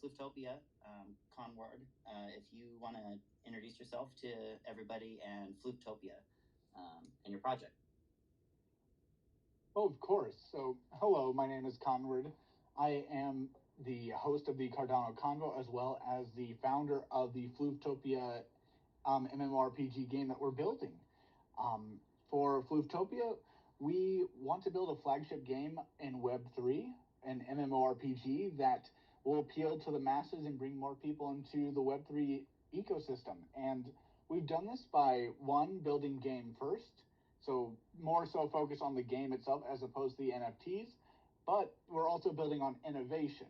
Flooftopia, Conward. If you want to introduce yourself to everybody and Flooftopia and your project. Oh, of course. So, hello, my name is Conward. I am the host of the Cardano Convo as well as the founder of the Flooftopia MMORPG game that we're building. For Flooftopia, we want to build a flagship game in Web3, an MMORPG that will appeal to the masses and bring more people into the Web3 ecosystem. And we've done this by, one, building game first, so more so focus on the game itself as opposed to the NFTs, but we're also building on innovation.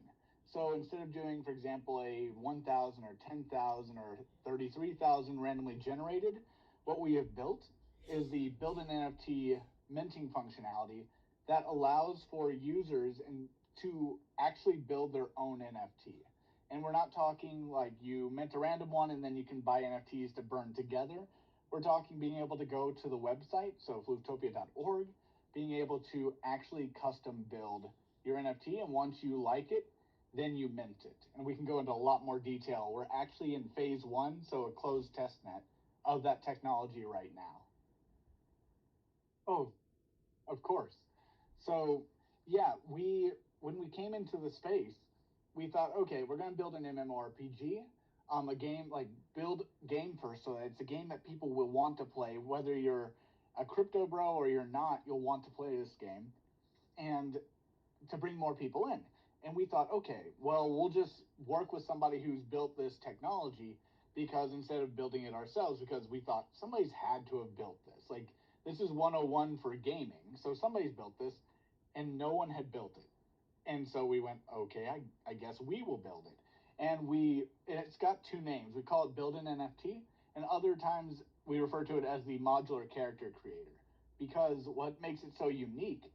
So instead of doing, for example, a 1,000 or 10,000 or 33,000 randomly generated, what we have built is the Build-an-NFT minting functionality that allows for users to actually build their own NFT. And we're not talking like you mint a random one and then you can buy NFTs to burn together. We're talking being able to go to the website, so flooftopia.org, being able to actually custom build your NFT, and once you like it, then you mint it. And we can go into a lot more detail. We're actually in phase 1, so a closed test net of that technology right now. Oh, of course. So yeah, when we came into the space, we thought, okay, we're going to build an MMORPG, a game, like build game first, so that it's a game that people will want to play, whether you're a crypto bro or you're not, you'll want to play this game, and to bring more people in. And we thought, okay, well, we'll just work with somebody who's built this technology, because instead of building it ourselves, because we thought somebody's had to have built this. Like, this is 101 for gaming, so somebody's built this, and no one had built it. And so we went, okay, I guess we will build it. And it's got two names. We call it Build-an-NFT, and other times we refer to it as the modular character creator, because what makes it so unique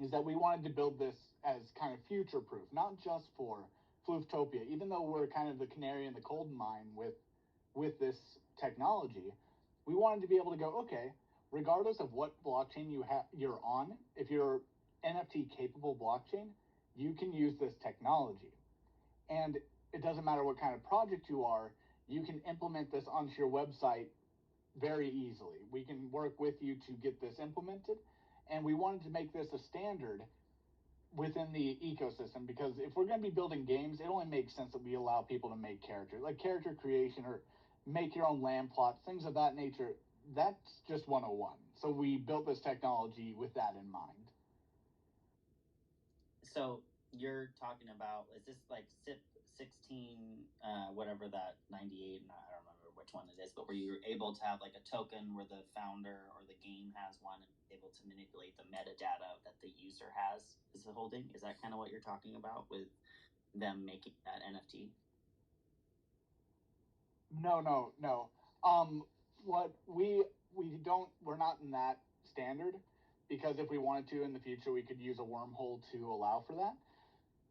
is that we wanted to build this as kind of future-proof, not just for Flooftopia. Even though we're kind of the canary in the coal mine with this technology, we wanted to be able to go, okay, regardless of what blockchain you're on, if you're NFT-capable blockchain, you can use this technology. And it doesn't matter what kind of project you are, you can implement this onto your website very easily. We can work with you to get this implemented. And we wanted to make this a standard within the ecosystem, because if we're going to be building games, it only makes sense that we allow people to make characters, like character creation or make your own land plots, things of that nature. That's just 101. So we built this technology with that in mind. So you're talking about, is this like SIP 16, whatever that 98, and I don't remember which one it is, but where you're able to have like a token where the founder or the game has one and able to manipulate the metadata that the user is holding? Is that kind of what you're talking about with them making that NFT? No. What we're not in that standard, because if we wanted to in the future, we could use a wormhole to allow for that.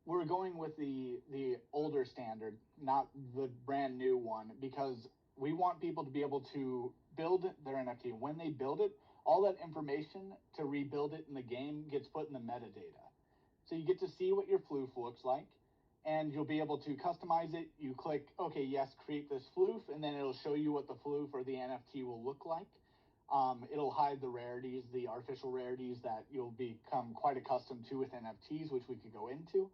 We're going with the older standard, not the brand new one, because we want people to be able to build their NFT. When they build it, all that information to rebuild it in the game gets put in the metadata. So you get to see what your floof looks like, and you'll be able to customize it. You click, okay, yes, create this floof, and then it'll show you what the floof or the NFT will look like. It'll hide the rarities, the artificial rarities that you'll become quite accustomed to with NFTs, which we could go into.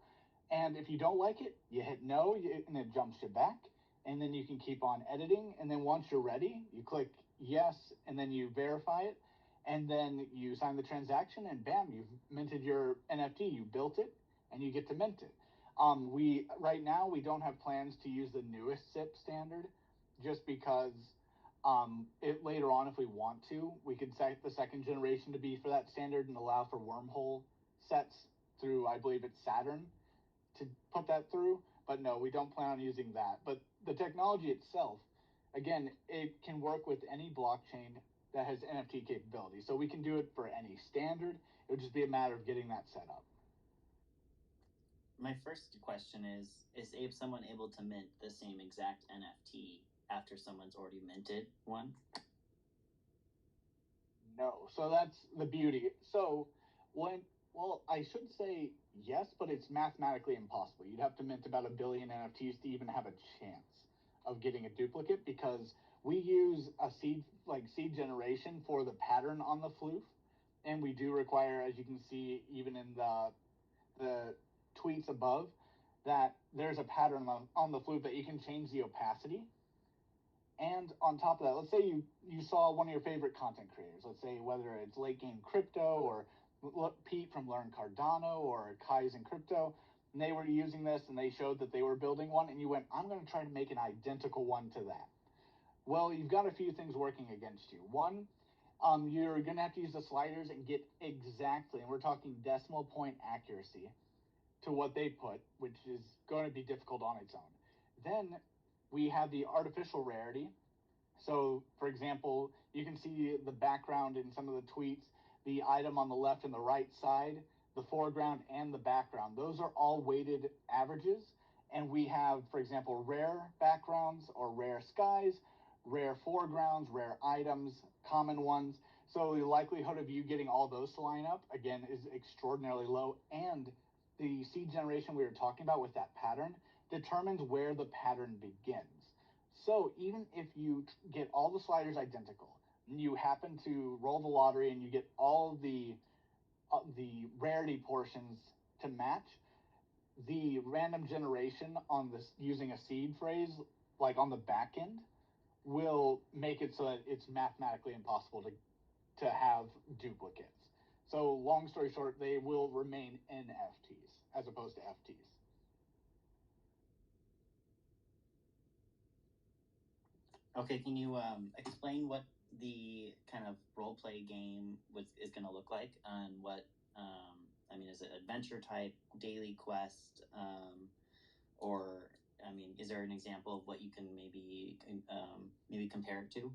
And if you don't like it, you hit no, and it jumps you back. And then you can keep on editing. And then once you're ready, you click yes, and then you verify it. And then you sign the transaction, and bam, you've minted your NFT. You built it, and you get to mint it. Right now, we don't have plans to use the newest SIP standard, just because later on, if we want to, we could set the second generation to be for that standard and allow for wormhole sets through, I believe it's Saturn, to put that through. But no, we don't plan on using that. But the technology itself, again, it can work with any blockchain that has NFT capability. So we can do it for any standard. It would just be a matter of getting that set up. My first question is someone able to mint the same exact NFT after someone's already minted one? No. So that's the beauty. So Well, I should say yes, but it's mathematically impossible. You'd have to mint about 1 billion NFTs to even have a chance of getting a duplicate, because we use a seed generation for the pattern on the floof, and we do require, as you can see, even in the tweets above, that there's a pattern on the floof that you can change the opacity. And on top of that, let's say you saw one of your favorite content creators, let's say whether it's Late Game Crypto or Pete from Learn Cardano or Kai's in Crypto, and they were using this and they showed that they were building one, and you went, I'm going to try to make an identical one to that. Well, you've got a few things working against you. One, you're going to have to use the sliders and get exactly, and we're talking decimal point accuracy, to what they put, which is going to be difficult on its own. Then we have the artificial rarity. So, for example, you can see the background in some of the tweets, the item on the left and the right side, the foreground and the background. Those are all weighted averages. And we have, for example, rare backgrounds or rare skies, rare foregrounds, rare items, common ones. So the likelihood of you getting all those to line up, again, is extraordinarily low. And the seed generation we were talking about with that pattern determines where the pattern begins. So even if you get all the sliders identical, you happen to roll the lottery and you get all the rarity portions to match, the random generation on this using a seed phrase, like on the back end, will make it so that it's mathematically impossible to have duplicates. So long story short, they will remain NFTs as opposed to FTs. Okay, can you explain what the kind of role play game is going to look like, and what I mean, is it adventure type, daily quest, or I mean, is there an example of what you can maybe compare it to?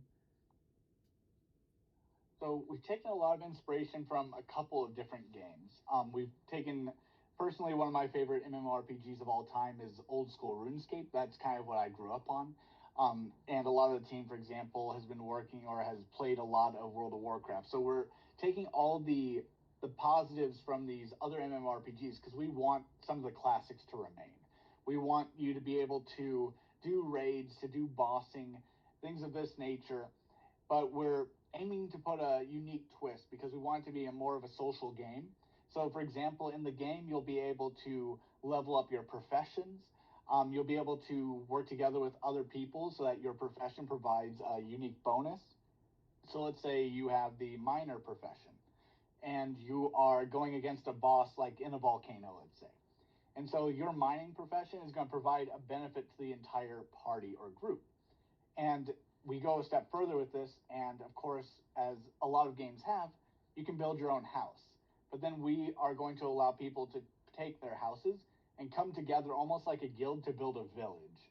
So we've taken a lot of inspiration from a couple of different games. We've taken, personally, one of my favorite MMORPGs of all time is old school RuneScape. That's kind of what I grew up on. And a lot of the team, for example, has been working or has played a lot of World of Warcraft. So we're taking all the positives from these other MMORPGs, because we want some of the classics to remain. We want you to be able to do raids, to do bossing, things of this nature, but we're aiming to put a unique twist because we want it to be a more of a social game. So, for example, in the game, you'll be able to level up your professions. You'll be able to work together with other people so that your profession provides a unique bonus. So, let's say you have the miner profession and you are going against a boss like in a volcano, let's say. And so your mining profession is going to provide a benefit to the entire party or group. And we go a step further with this, and of course, as a lot of games have, you can build your own house. But then we are going to allow people to take their houses and come together almost like a guild to build a village.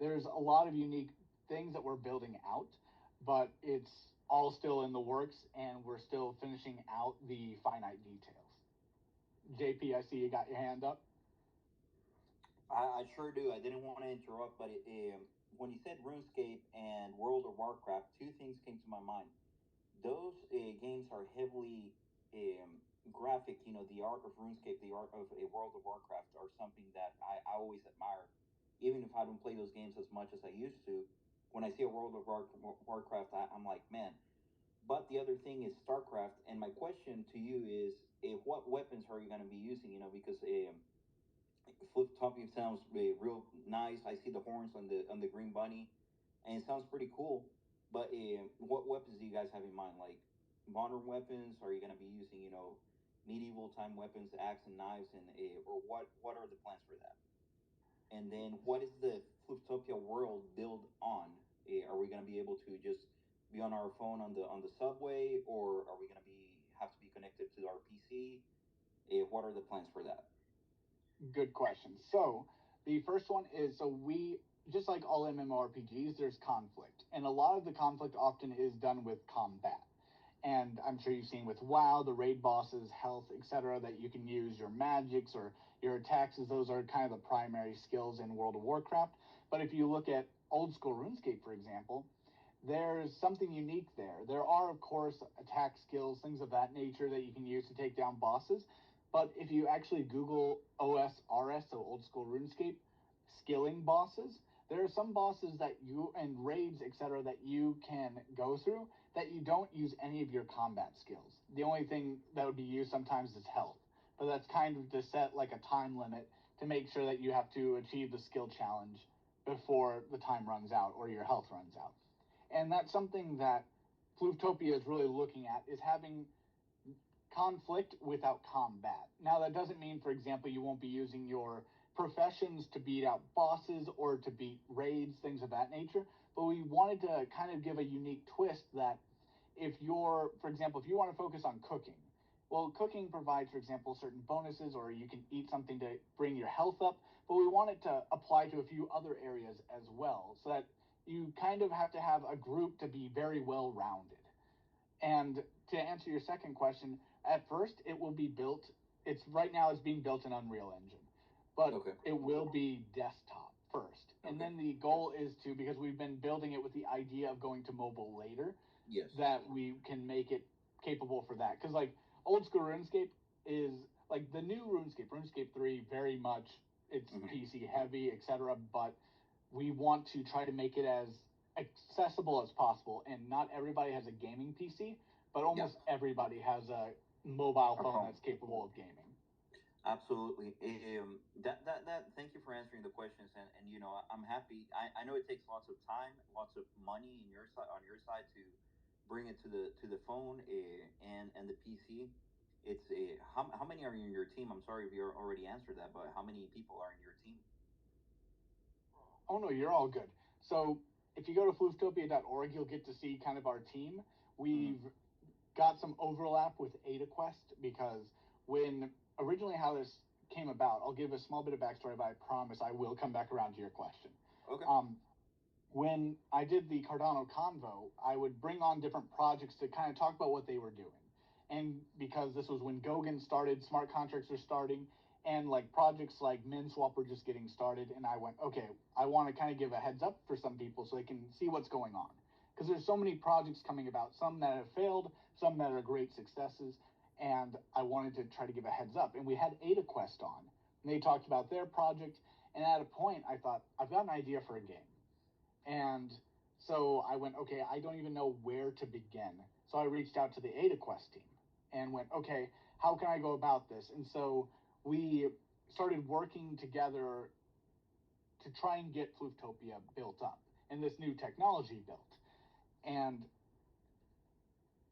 There's a lot of unique things that we're building out, but it's all still in the works, and we're still finishing out the finite details. JP, I see you got your hand up. I sure do. I didn't want to interrupt, but when you said RuneScape and World of Warcraft, two things came to my mind. Those games are heavily graphic. You know, the art of RuneScape, the art of a World of Warcraft are something that I always admire. Even if I don't play those games as much as I used to, when I see a World of Warcraft, I'm like, man. But the other thing is StarCraft, and my question to you is, what weapons are you going to be using? You know, because Flooftopia sounds real nice. I see the horns on the green bunny, and it sounds pretty cool. But what weapons do you guys have in mind? Like modern weapons? Are you going to be using, medieval time weapons, axe and knives, and or what are the plans for that? And then what is the Flooftopia world built on? Are we going to be able to just be on our phone on the subway, or are we going to be have to be connected to our PC? What are the plans for that? Good question. So the first one is, so we, just like all MMORPGs, there's conflict, and a lot of the conflict often is done with combat. And I'm sure you've seen with WoW, the raid bosses, health, etc., that you can use your magics or your attacks, as those are kind of the primary skills in World of Warcraft. But if you look at old school RuneScape, for example, there's something unique there. There are, of course, attack skills, things of that nature that you can use to take down bosses, But if you actually Google OSRS, so old school RuneScape, skilling bosses, there are some bosses that you and raids, etc., that you can go through that you don't use any of your combat skills. The only thing that would be used sometimes is health, but that's kind of to set like a time limit to make sure that you have to achieve the skill challenge before the time runs out or your health runs out. And that's something that Flooftopia is really looking at, is having conflict without combat. Now, that doesn't mean, for example, you won't be using your professions to beat out bosses or to beat raids, things of that nature, but we wanted to kind of give a unique twist that if you're, for example, if you want to focus on cooking, well, cooking provides, for example, certain bonuses, or you can eat something to bring your health up, but we want it to apply to a few other areas as well, so that you kind of have to have a group to be very well rounded. And to answer your second question, at first it will be built. It's right now it's being built in Unreal Engine, but Okay. it will be desktop first, and Okay. then the goal is to, because we've been building it with the idea of going to mobile later, Yes. that we can make it capable for that. Because like old school RuneScape is like the new RuneScape 3, very much it's PC heavy, etc. But we want to try to make it as accessible as possible. And not everybody has a gaming PC, but almost everybody has a mobile phone that's capable of gaming. Absolutely. That. Thank you for answering the questions, and I'm happy. I know it takes lots of time, lots of money in your side on your side to bring it to the phone and the PC. It's how many are in your team? I'm sorry if you already answered that, but how many people are in your team? Oh no, you're all good. So if you go to flooftopia.org, you'll get to see kind of our team. We've got some overlap with AdaQuest, because when originally how this came about, I'll give a small bit of backstory, but I promise I will come back around to your question. Okay. When I did the Cardano Convo, I would bring on different projects to kind of talk about what they were doing. And because this was when Gogan started, smart contracts were starting, and like projects like MinSwap were just getting started. And I went, okay, I want to kind of give a heads up for some people so they can see what's going on. Because there's so many projects coming about, some that have failed, some that are great successes. And I wanted to try to give a heads up. And we had AdaQuest on, and they talked about their project. And at a point, I thought, I've got an idea for a game. And so I went, okay, I don't even know where to begin. So I reached out to the AdaQuest team and went, okay, how can I go about this? And so we started working together to try and get Flooftopia built up and this new technology built. And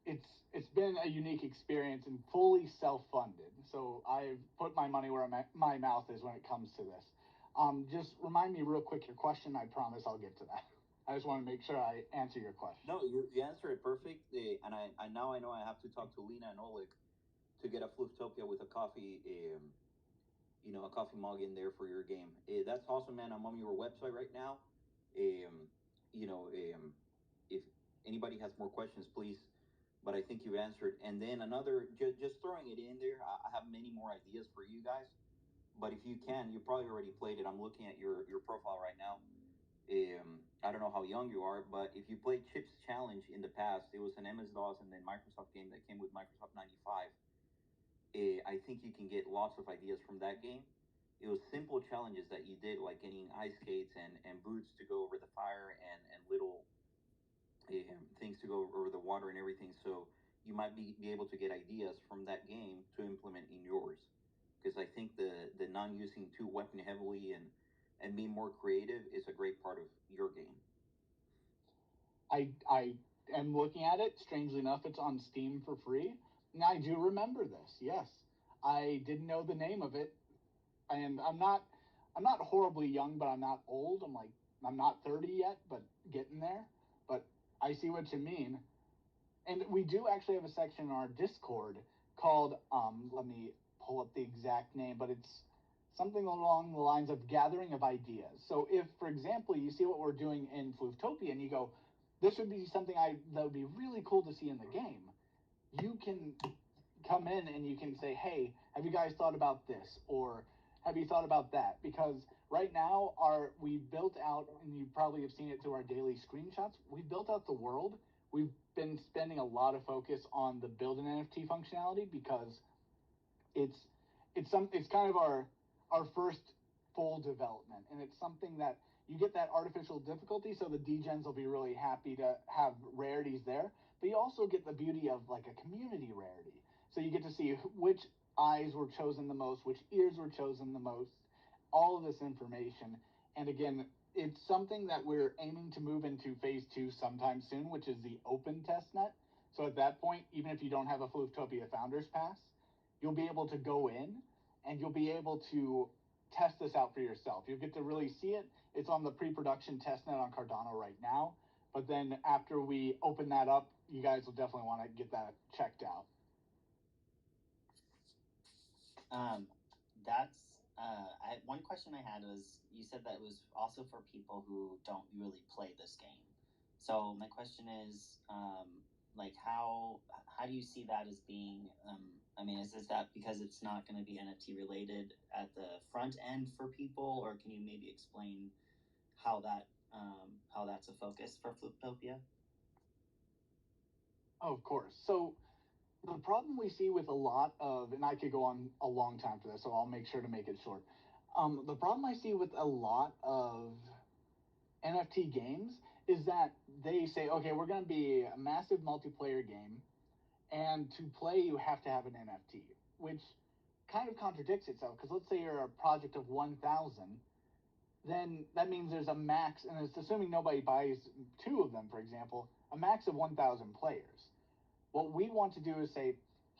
it's been a unique experience and fully self-funded. So I've put my money where my mouth is when it comes to this. Just remind me real quick your question. I promise I'll get to that. I just want to make sure I answer your question. No, you answered it perfect. And I now I know I have to talk to Lena and Oleg to get a Flooftopia with a coffee, a coffee mug in there for your game. That's awesome, man. I'm on your website right now. Um, if anybody has more questions, please. But I think you've answered. And then another, just throwing it in there. I have many more ideas for you guys. But if you can, you probably already played it. I'm looking at your profile right now. I don't know how young you are, but if you played Chips Challenge in the past, it was an MS-DOS and then Microsoft game that came with Microsoft 95. I think you can get lots of ideas from that game. It was simple challenges that you did, like getting ice skates and boots to go over the fire and little things to go over the water and everything. So you might be able to get ideas from that game to implement in yours. Because I think the non-using too weapon heavily and being more creative is a great part of your game. I am looking at it. Strangely enough, it's on Steam for free. And I do remember this. Yes, I didn't know the name of it, and I'm not horribly young, but I'm not old. I'm not 30 yet, but getting there. But I see what you mean. And we do actually have a section in our Discord called let me pull up the exact name, but it's something along the lines of gathering of ideas. So if, for example, you see what we're doing in Flooftopia and you go, this would be something that would be really cool to see in the game, you can come in and you can say, hey, have you guys thought about this? Or have you thought about that? Because right now we built out, and you probably have seen it through our daily screenshots, we've built out the world. We've been spending a lot of focus on the Build-an-NFT functionality because it's it's kind of our first full development, and it's something that you get that artificial difficulty, so the degens will be really happy to have rarities there, but you also get the beauty of like a community rarity. So you get to see which eyes were chosen the most, which ears were chosen the most, all of this information. And again, it's something that we're aiming to move into phase 2 sometime soon, which is the open testnet. So at that point, even if you don't have a Flooftopia Founders Pass, you'll be able to go in and you'll be able to test this out for yourself. You'll get to really see it. It's on the pre-production testnet on Cardano right now. But then after we open that up, you guys will definitely want to get that checked out. One question I had was, you said that it was also for people who don't really play this game. So my question is, like, how do you see that as being? I mean, is that because it's not going to be NFT related at the front end for people, or can you maybe explain how that's a focus for Flooftopia? Oh, of course. So the problem we see with a lot of, and I could go on a long time for this, so I'll make sure to make it short. The problem I see with a lot of NFT games is that they say, okay, we're going to be a massive multiplayer game, and to play, you have to have an NFT, which kind of contradicts itself, because let's say you're a project of 1,000, then that means there's a max, and it's assuming nobody buys 2 of them, for example, a max of 1,000 players. What we want to do is say,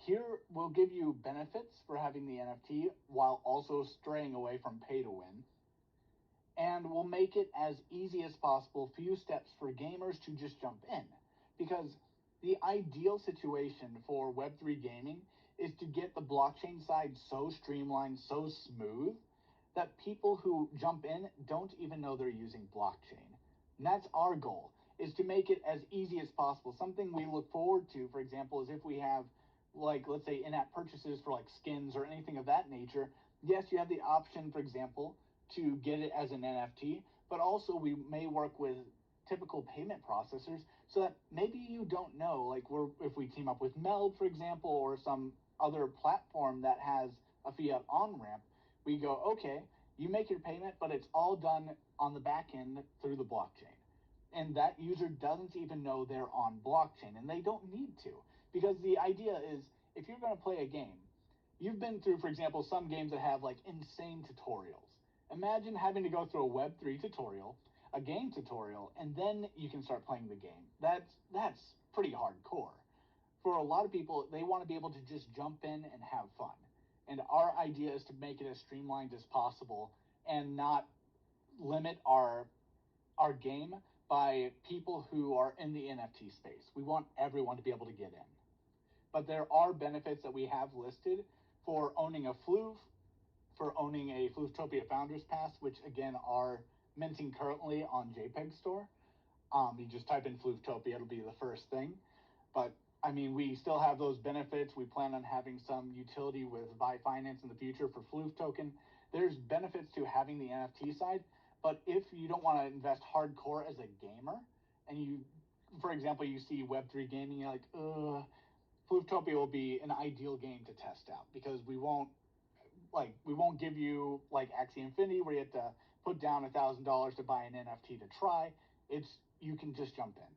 here we'll give you benefits for having the NFT while also straying away from pay to win. And we'll make it as easy as possible, few steps for gamers to just jump in. Because the ideal situation for Web3 gaming is to get the blockchain side so streamlined, so smooth, that people who jump in don't even know they're using blockchain. And that's our goal, is to make it as easy as possible. Something we look forward to, for example, is if we have, like, let's say in-app purchases for like skins or anything of that nature. Yes, you have the option, for example, to get it as an NFT, but also we may work with typical payment processors so that maybe you don't know, like if we team up with Meld, for example, or some other platform that has a fiat on-ramp, we go, okay, you make your payment, but it's all done on the back end through the blockchain. And that user doesn't even know they're on blockchain, and they don't need to. Because the idea is, if you're going to play a game, you've been through, for example, some games that have like insane tutorials. Imagine having to go through a Web3 tutorial, a game tutorial, and then you can start playing the game. That's pretty hardcore. For a lot of people, they want to be able to just jump in and have fun. And our idea is to make it as streamlined as possible and not limit our game by people who are in the NFT space. We want everyone to be able to get in. But there are benefits that we have listed for owning a Floof, for owning a Flooftopia Founders Pass, which again are minting currently on JPEG Store. You just type in Flooftopia, it'll be the first thing. But I mean, we still have those benefits. We plan on having some utility with Buy Finance in the future for Floof token. There's benefits to having the NFT side, but if you don't want to invest hardcore as a gamer, and you, for example, you see Web3 gaming, you're like, Flooftopia will be an ideal game to test out, because we won't give you like Axie Infinity where you have to put down $1,000 to buy an NFT to try. You can just jump in.